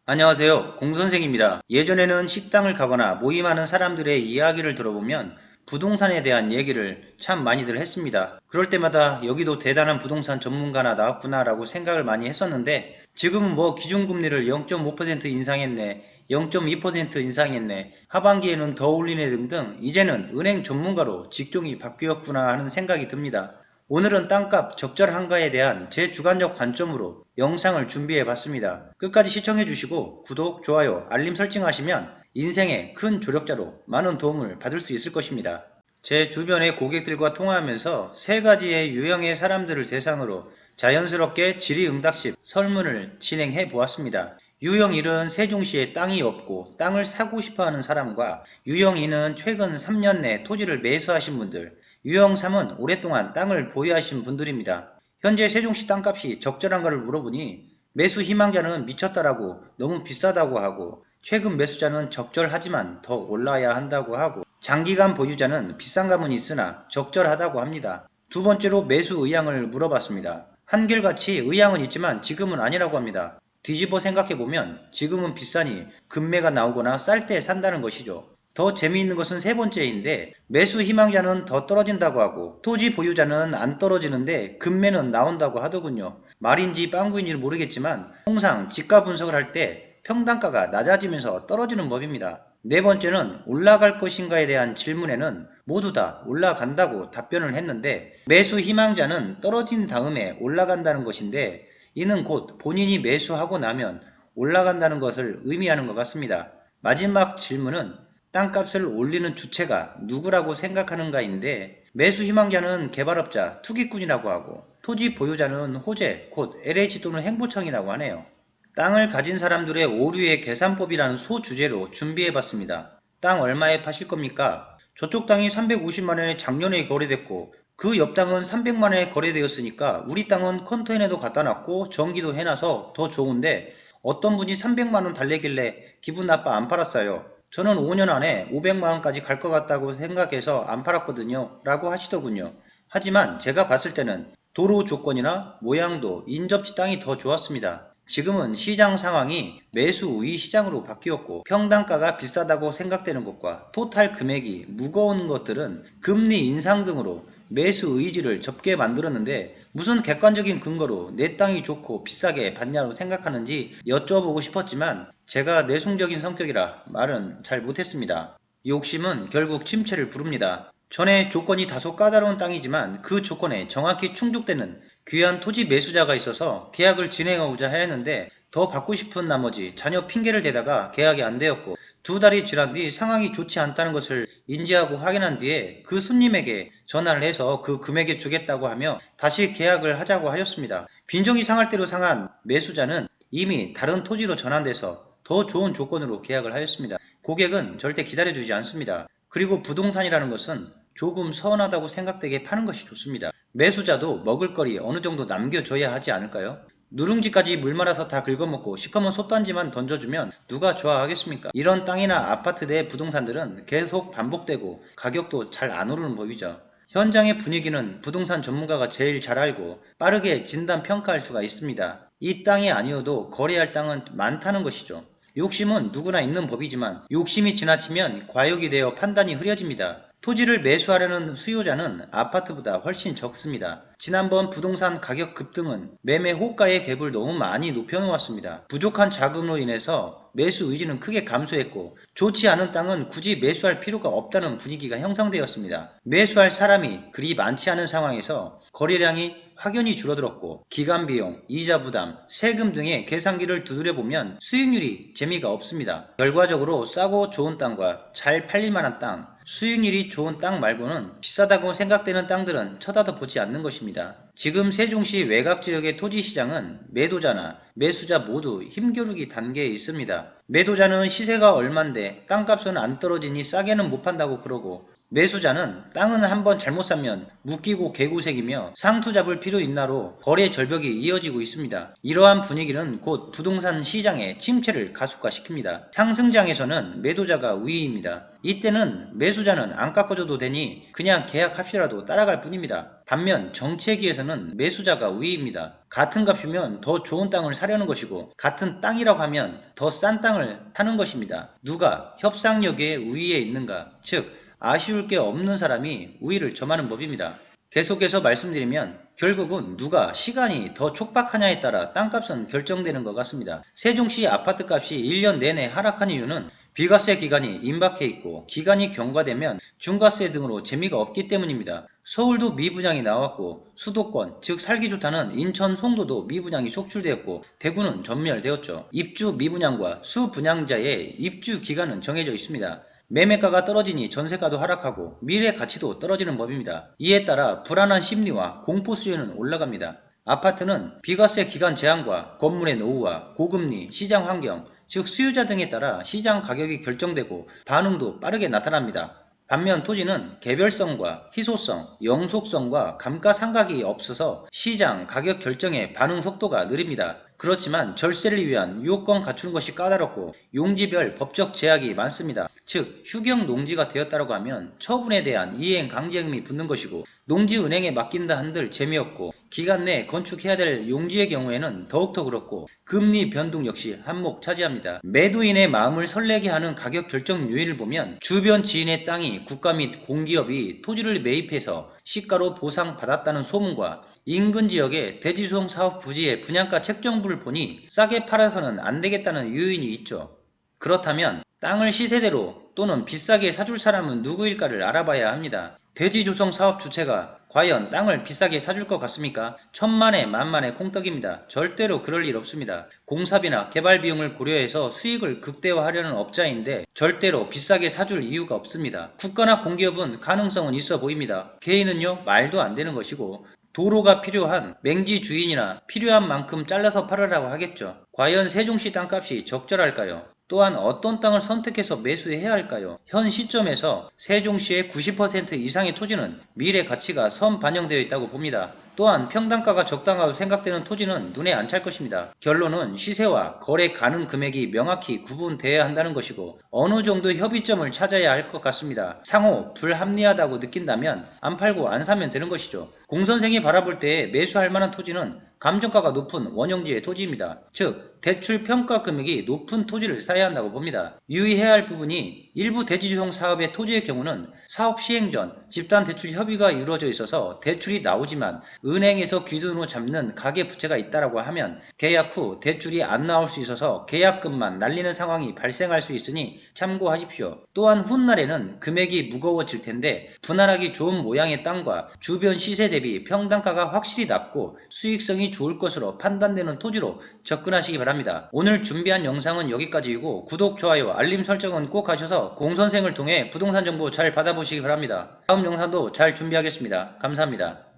안녕하세요. 공선생입니다. 예전에는 식당을 가거나 모임하는 사람들의 이야기를 들어보면 부동산에 대한 얘기를 참 많이들 했습니다. 그럴 때마다 여기도 대단한 부동산 전문가나 나왔구나라고 생각을 많이 했었는데 지금은 뭐 기준금리를 0.5% 인상했네, 0.2% 인상했네, 하반기에는 더 올리네 등등 이제는 은행 전문가로 직종이 바뀌었구나 하는 생각이 듭니다. 오늘은 땅값 적절한가에 대한 제 주관적 관점으로 영상을 준비해 봤습니다. 끝까지 시청해 주시고 구독, 좋아요, 알림 설정하시면 인생의 큰 조력자로 많은 도움을 받을 수 있을 것입니다. 제 주변의 고객들과 통화하면서 세 가지의 유형의 사람들을 대상으로 자연스럽게 질의응답식 설문을 진행해 보았습니다. 유형 1은 세종시에 땅이 없고 땅을 사고 싶어 하는 사람과 유형 2는 최근 3년 내 토지를 매수하신 분들, 유형 3은 오랫동안 땅을 보유하신 분들입니다. 현재 세종시 땅값이 적절한가를 물어보니 매수 희망자는 미쳤다라고 너무 비싸다고 하고 최근 매수자는 적절하지만 더 올라야 한다고 하고 장기간 보유자는 비싼 감은 있으나 적절하다고 합니다. 두 번째로 매수 의향을 물어봤습니다. 한결같이 의향은 있지만 지금은 아니라고 합니다. 뒤집어 생각해보면 지금은 비싸니 급매가 나오거나 쌀 때 산다는 것이죠. 더 재미있는 것은 세 번째인데 매수 희망자는 더 떨어진다고 하고 토지 보유자는 안 떨어지는데 급매는 나온다고 하더군요. 말인지 빵구인지 모르겠지만 통상 지가 분석을 할 때 평당가가 낮아지면서 떨어지는 법입니다. 네 번째는 올라갈 것인가에 대한 질문에는 모두 다 올라간다고 답변을 했는데 매수 희망자는 떨어진 다음에 올라간다는 것인데 이는 곧 본인이 매수하고 나면 올라간다는 것을 의미하는 것 같습니다. 마지막 질문은 땅값을 올리는 주체가 누구라고 생각하는가인데 매수 희망자는 개발업자, 투기꾼이라고 하고 토지 보유자는 호재, 곧 LH 또는 행보청이라고 하네요. 땅을 가진 사람들의 오류의 계산법이라는 소주제로 준비해봤습니다. 땅 얼마에 파실 겁니까? 저쪽 땅이 350만원에 작년에 거래됐고 그 옆 땅은 300만원에 거래되었으니까 우리 땅은 컨테이너도 갖다 놨고 전기도 해놔서 더 좋은데 어떤 분이 300만원 달래길래 기분 나빠 안 팔았어요. 저는 5년 안에 500만원까지 갈 것 같다고 생각해서 안 팔았거든요. 라고 하시더군요. 하지만 제가 봤을 때는 도로 조건이나 모양도 인접지 땅이 더 좋았습니다. 지금은 시장 상황이 매수 우위 시장으로 바뀌었고 평당가가 비싸다고 생각되는 것과 토탈 금액이 무거운 것들은 금리 인상 등으로 매수 의지를 접게 만들었는데 무슨 객관적인 근거로 내 땅이 좋고 비싸게 받냐고 생각하는지 여쭤보고 싶었지만 제가 내숭적인 성격이라 말은 잘 못했습니다. 욕심은 결국 침체를 부릅니다. 전에 조건이 다소 까다로운 땅이지만 그 조건에 정확히 충족되는 귀한 토지 매수자가 있어서 계약을 진행하고자 했는데 더 받고 싶은 나머지 자녀 핑계를 대다가 계약이 안 되었고 두 달이 지난 뒤 상황이 좋지 않다는 것을 인지하고 확인한 뒤에 그 손님에게 전화를 해서 그 금액에 주겠다고 하며 다시 계약을 하자고 하였습니다. 빈정이 상할 대로 상한 매수자는 이미 다른 토지로 전환돼서 더 좋은 조건으로 계약을 하였습니다. 고객은 절대 기다려주지 않습니다. 그리고 부동산이라는 것은 조금 서운하다고 생각되게 파는 것이 좋습니다. 매수자도 먹을거리 어느 정도 남겨줘야 하지 않을까요? 누룽지까지 물 말아서 다 긁어먹고 시커먼 솥단지만 던져주면 누가 좋아하겠습니까? 이런 땅이나 아파트 내 부동산들은 계속 반복되고 가격도 잘 안 오르는 법이죠. 현장의 분위기는 부동산 전문가가 제일 잘 알고 빠르게 진단 평가할 수가 있습니다. 이 땅이 아니어도 거래할 땅은 많다는 것이죠. 욕심은 누구나 있는 법이지만 욕심이 지나치면 과욕이 되어 판단이 흐려집니다. 토지를 매수하려는 수요자는 아파트보다 훨씬 적습니다. 지난번 부동산 가격 급등은 매매 호가의 갭을 너무 많이 높여놓았습니다. 부족한 자금으로 인해서 매수 의지는 크게 감소했고 좋지 않은 땅은 굳이 매수할 필요가 없다는 분위기가 형성되었습니다. 매수할 사람이 그리 많지 않은 상황에서 거래량이 확연히 줄어들었고 기간 비용, 이자 부담, 세금 등의 계산기를 두드려보면 수익률이 재미가 없습니다. 결과적으로 싸고 좋은 땅과 잘 팔릴 만한 땅, 수익률이 좋은 땅 말고는 비싸다고 생각되는 땅들은 쳐다도 보지 않는 것입니다. 지금 세종시 외곽지역의 토지시장은 매도자나 매수자 모두 힘겨루기 단계에 있습니다. 매도자는 시세가 얼만데 땅값은 안 떨어지니 싸게는 못 판다고 그러고 매수자는 땅은 한번 잘못 사면 묶이고 개구색이며 상투 잡을 필요 있나로 거래 절벽이 이어지고 있습니다. 이러한 분위기는 곧 부동산 시장의 침체를 가속화시킵니다. 상승장에서는 매도자가 우위입니다. 이때는 매수자는 안 깎아줘도 되니 그냥 계약합시라도 따라갈 뿐입니다. 반면 정체기에서는 매수자가 우위입니다. 같은 값이면 더 좋은 땅을 사려는 것이고 같은 땅이라고 하면 더 싼 땅을 사는 것입니다. 누가 협상력의 우위에 있는가, 즉 아쉬울 게 없는 사람이 우위를 점하는 법입니다. 계속해서 말씀드리면 결국은 누가 시간이 더 촉박하냐에 따라 땅값은 결정되는 것 같습니다. 세종시 아파트값이 1년 내내 하락한 이유는 비과세 기간이 임박해 있고 기간이 경과되면 중과세 등으로 재미가 없기 때문입니다. 서울도 미분양이 나왔고 수도권 즉 살기 좋다는 인천 송도도 미분양이 속출되었고 대구는 전멸되었죠. 입주 미분양과 수분양자의 입주 기간은 정해져 있습니다. 매매가가 떨어지니 전세가도 하락하고 미래 가치도 떨어지는 법입니다. 이에 따라 불안한 심리와 공포 수요는 올라갑니다. 아파트는 비과세 기간 제한과 건물의 노후화, 고금리, 시장 환경, 즉 수요자 등에 따라 시장 가격이 결정되고 반응도 빠르게 나타납니다. 반면 토지는 개별성과 희소성, 영속성과 감가상각이 없어서 시장 가격 결정의 반응 속도가 느립니다. 그렇지만 절세를 위한 요건 갖추는 것이 까다롭고 용지별 법적 제약이 많습니다. 즉 휴경 농지가 되었다고 하면 처분에 대한 이행 강제금이 붙는 것이고 농지은행에 맡긴다 한들 재미없고 기간 내 건축해야 될 용지의 경우에는 더욱더 그렇고 금리 변동 역시 한몫 차지합니다. 매도인의 마음을 설레게 하는 가격 결정 요인을 보면 주변 지인의 땅이 국가 및 공기업이 토지를 매입해서 시가로 보상받았다는 소문과 인근 지역의 대지수송 사업 부지의 분양가 책정부를 보니 싸게 팔아서는 안 되겠다는 요인이 있죠. 그렇다면 땅을 시세대로 또는 비싸게 사줄 사람은 누구일까를 알아봐야 합니다. 대지조성 사업 주체가 과연 땅을 비싸게 사줄 것 같습니까? 천만에 만만의 콩떡입니다. 절대로 그럴 일 없습니다. 공사비나 개발 비용을 고려해서 수익을 극대화하려는 업자인데 절대로 비싸게 사줄 이유가 없습니다. 국가나 공기업은 가능성은 있어 보입니다. 개인은요 말도 안 되는 것이고 도로가 필요한 맹지 주인이나 필요한 만큼 잘라서 팔으라고 하겠죠. 과연 세종시 땅값이 적절할까요? 또한 어떤 땅을 선택해서 매수해야 할까요? 현 시점에서 세종시의 90% 이상의 토지는 미래 가치가 선반영되어 있다고 봅니다. 또한 평당가가 적당하다고 생각되는 토지는 눈에 안 찰 것입니다. 결론은 시세와 거래 가능 금액이 명확히 구분되어야 한다는 것이고 어느 정도 협의점을 찾아야 할 것 같습니다. 상호 불합리하다고 느낀다면 안 팔고 안 사면 되는 것이죠. 공선생이 바라볼 때 매수할 만한 토지는 감정가가 높은 원형지의 토지입니다. 즉 대출 평가 금액이 높은 토지를 사야 한다고 봅니다. 유의해야 할 부분이 일부 대지조성 사업의 토지의 경우는 사업 시행 전 집단 대출 협의가 이루어져 있어서 대출이 나오지만 은행에서 기준으로 잡는 가계부채가 있다고 하면 계약 후 대출이 안 나올 수 있어서 계약금만 날리는 상황이 발생할 수 있으니 참고하십시오. 또한 훗날에는 금액이 무거워질 텐데 분할하기 좋은 모양의 땅과 주변 시세 대비 평당가가 확실히 낮고 수익성이 좋을 것으로 판단되는 토지로 접근하시기 바랍니다. 오늘 준비한 영상은 여기까지이고 구독, 좋아요, 알림 설정은 꼭 하셔서 공선생을 통해 부동산 정보 잘 받아보시기 바랍니다. 다음 영상도 잘 준비하겠습니다. 감사합니다.